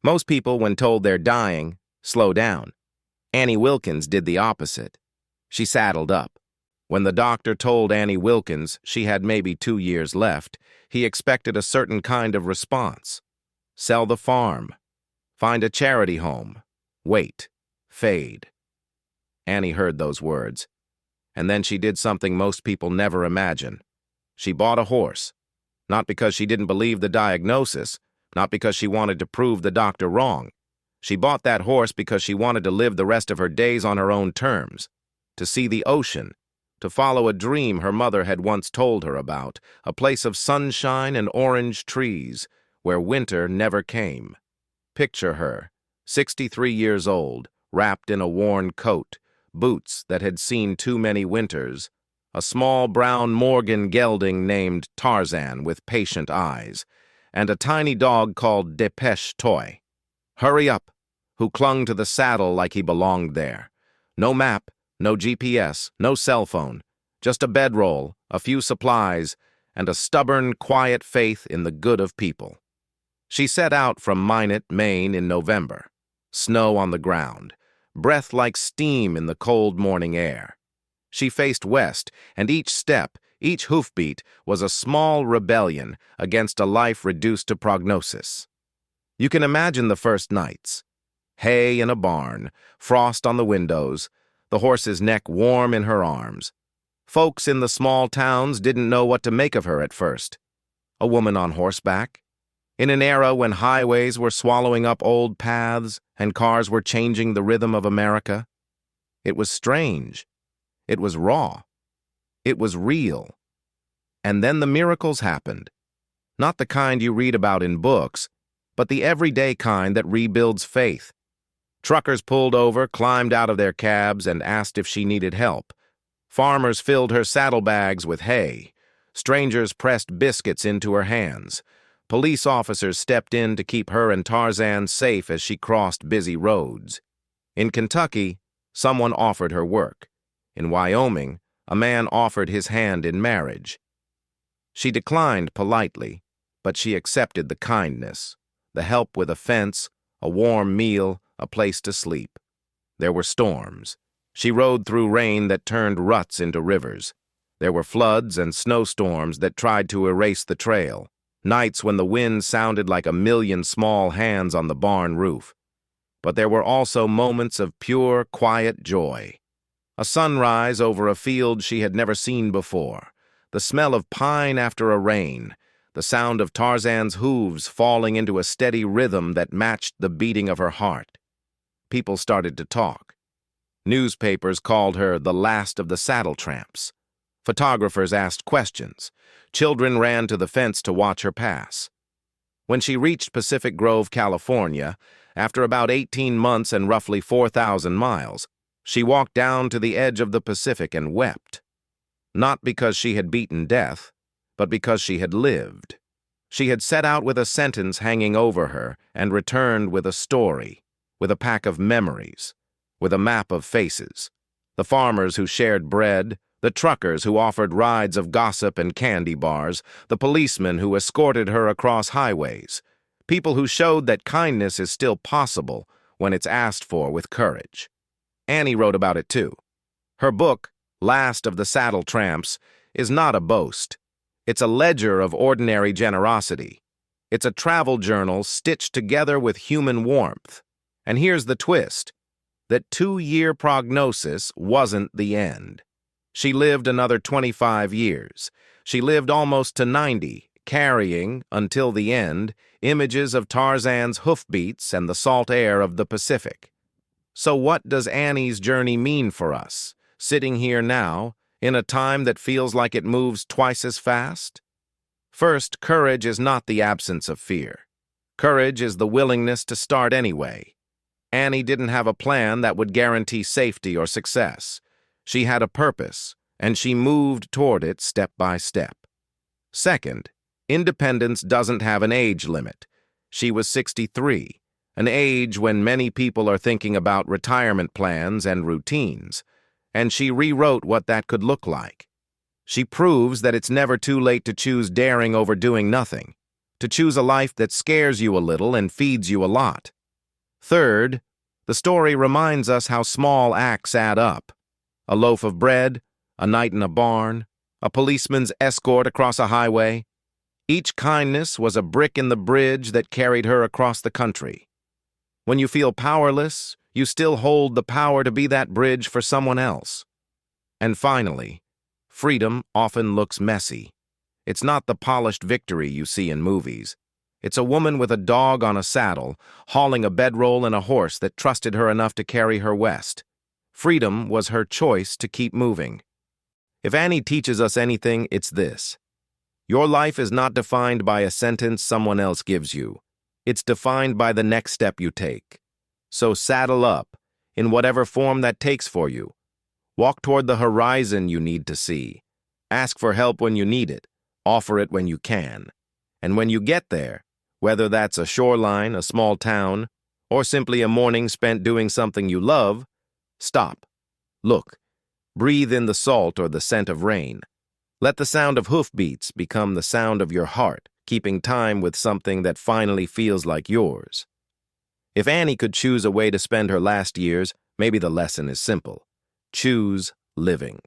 Most people, when told they're dying, slow down. Annie Wilkins did the opposite. She saddled up. When the doctor told Annie Wilkins she had maybe 2 years left, he expected a certain kind of response. Sell the farm. Find a charity home. Wait. Fade. Annie heard those words. And then she did something most people never imagine. She bought a horse. Not because she didn't believe the diagnosis, not because she wanted to prove the doctor wrong. She bought that horse because she wanted to live the rest of her days on her own terms, to see the ocean, to follow a dream her mother had once told her about, a place of sunshine and orange trees, where winter never came. Picture her, 63 years old, wrapped in a worn coat, boots that had seen too many winters, a small brown Morgan gelding named Tarzan with patient eyes, and a tiny dog called Depeche Toy. Hurry up, who clung to the saddle like he belonged there. No map, no GPS, no cell phone, just a bedroll, a few supplies, and a stubborn, quiet faith in the good of people. She set out from Maine in November. Snow on the ground, breath like steam in the cold morning air. She faced west, and each step, each hoofbeat, was a small rebellion against a life reduced to prognosis. You can imagine the first nights. Hay in a barn, frost on the windows, the horse's neck warm in her arms. Folks in the small towns didn't know what to make of her at first. A woman on horseback? In an era when highways were swallowing up old paths and cars were changing the rhythm of America? It was strange. It was raw. It was real. And then the miracles happened. Not the kind you read about in books, but the everyday kind that rebuilds faith. Truckers pulled over, climbed out of their cabs, and asked if she needed help. Farmers filled her saddlebags with hay. Strangers pressed biscuits into her hands. Police officers stepped in to keep her and Tarzan safe as she crossed busy roads. In Kentucky, someone offered her work. In Wyoming, a man offered his hand in marriage. She declined politely, but she accepted the kindness, the help with a fence, a warm meal, a place to sleep. There were storms. She rode through rain that turned ruts into rivers. There were floods and snowstorms that tried to erase the trail. Nights when the wind sounded like a million small hands on the barn roof. But there were also moments of pure, quiet joy. A sunrise over a field she had never seen before, the smell of pine after a rain, the sound of Tarzan's hooves falling into a steady rhythm that matched the beating of her heart. People started to talk. Newspapers called her the last of the saddle tramps. Photographers asked questions. Children ran to the fence to watch her pass. When she reached Pacific Grove, California, after about 18 months and roughly 4,000 miles, she walked down to the edge of the Pacific and wept. Not because she had beaten death, but because she had lived. She had set out with a sentence hanging over her and returned with a story, with a pack of memories, with a map of faces. The farmers who shared bread, the truckers who offered rides of gossip and candy bars, the policemen who escorted her across highways, people who showed that kindness is still possible when it's asked for with courage. Annie wrote about it too. Her book, Last of the Saddle Tramps, is not a boast. It's a ledger of ordinary generosity. It's a travel journal stitched together with human warmth. And here's the twist, that 2-year prognosis wasn't the end. She lived another 25 years. She lived almost to 90, carrying, until the end, images of Tarzan's hoofbeats and the salt air of the Pacific. So what does Annie's journey mean for us, sitting here now, in a time that feels like it moves twice as fast? First, courage is not the absence of fear. Courage is the willingness to start anyway. Annie didn't have a plan that would guarantee safety or success. She had a purpose, and she moved toward it step by step. Second, independence doesn't have an age limit. She was 63, an age when many people are thinking about retirement plans and routines, and she rewrote what that could look like. She proves that it's never too late to choose daring over doing nothing, to choose a life that scares you a little and feeds you a lot. Third, the story reminds us how small acts add up. A loaf of bread, a night in a barn, a policeman's escort across a highway. Each kindness was a brick in the bridge that carried her across the country. When you feel powerless, you still hold the power to be that bridge for someone else. And finally, freedom often looks messy. It's not the polished victory you see in movies. It's a woman with a dog on a saddle, hauling a bedroll and a horse that trusted her enough to carry her west. Freedom was her choice to keep moving. If Annie teaches us anything, it's this. Your life is not defined by a sentence someone else gives you. It's defined by the next step you take. So saddle up, in whatever form that takes for you. Walk toward the horizon you need to see. Ask for help when you need it. Offer it when you can. And when you get there, whether that's a shoreline, a small town, or simply a morning spent doing something you love, stop. Look. Breathe in the salt or the scent of rain. Let the sound of hoofbeats become the sound of your heart, keeping time with something that finally feels like yours. If Annie could choose a way to spend her last years, maybe the lesson is simple. Choose living.